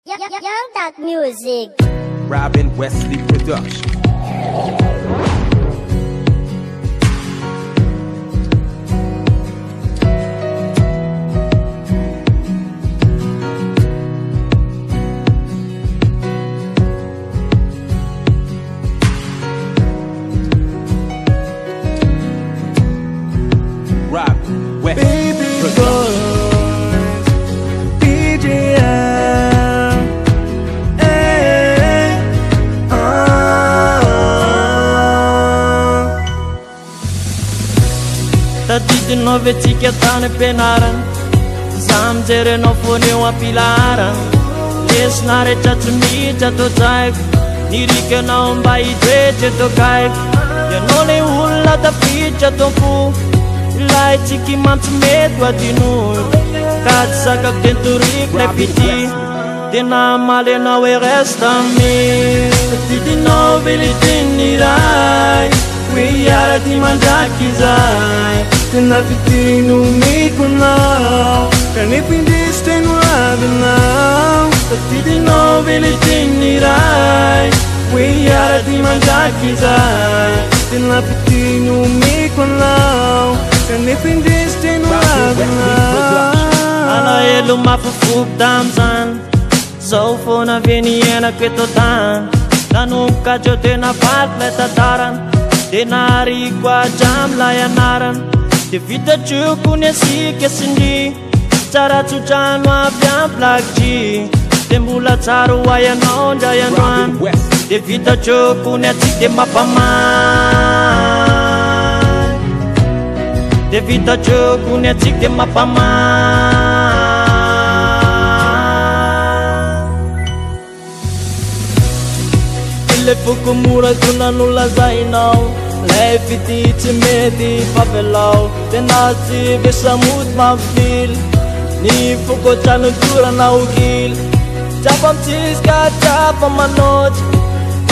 Young Duck Music. Robin Wesley Production. Robin Wesley Production. Tadidinao ve tsika tany ampianarana Zaho mijerenao foana eo ampilarana Lesona rehetra tsy miditra atao tsaiko Nirikanao mba hitoetra atao kaiko Ianao le olona tafiditra atao fo Ilay tsiky mantso mety ho adinolo Ka tsy sakako tentoriko lay pity Tena maly anao hoe resta me Tadidinao ve le teny iray Hoe hiara-ty mandraky izay Tena fitino miko anao Kanefa indesy teno avinao Tadidinao ve le teny iray Hoe hiara-ty mandraky izay Tena fitino miko anao Kanefa indesy teno avinao Alahelo mafofoko tam'izany Zao foana ve niainako eto tany Nanomboka treo tena vaky lay tantarana Tena hariko hatram'lay anarana De vitatroko ny asika sindry Tsara tsotrano avy amplakitry De mbola tsara ho ayanao ndray androany De vitatroko ny atsika de mampamay De vitatroko ny atsika de mampamay Le foko mora kuna nolazainao Lay fity tsy mety favelao Tena tsy vesamody mavily Ny foko trano dorana ogily Trapa mitsisika trapa manotry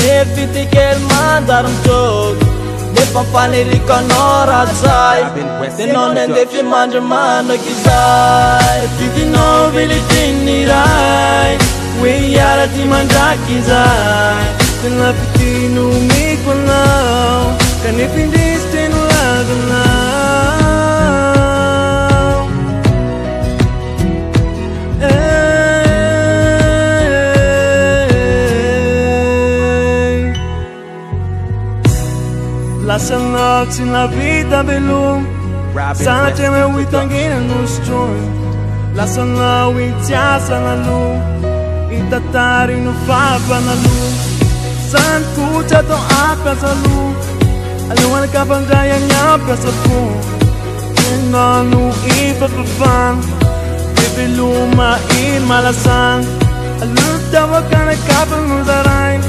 Ne fity kely mandary mitroky Nefa mpaniriko anao ratsay Tenao nendefy mandramanaky izay Tidinao ve le teny iray Hoe hiara-ty mandraky izay Tena fitino miko anao Kanefa indesy teno avinao Lasanao tsy navita veloma Satria me ho hitangina no sotroina Lasanao hitsiasa naloha Hitatary no fapanaloha Saan kucha to apiasa lu Aluan kapandray agnapiasa po Tinano ipapafan Bibeluma imalasan Alutawa ka na kapangudarain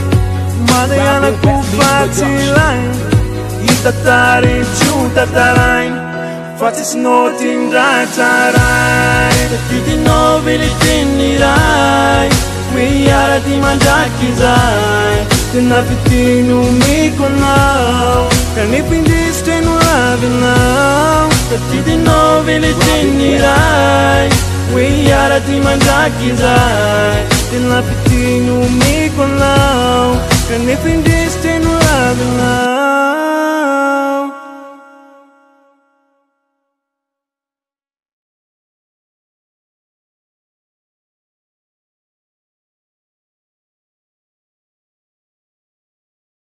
Madayana kupatilain Itatari chutatarin Fatis notin ratarai Tatidino vilitinirai Hoe hiara-ty mandraky izay Tena fitino miko anao Kanefa indesy teno avinao Tatidinao ve le teny iray Hoe hiara-ty mandraky izay Tena fitino miko anao Kanefa indesy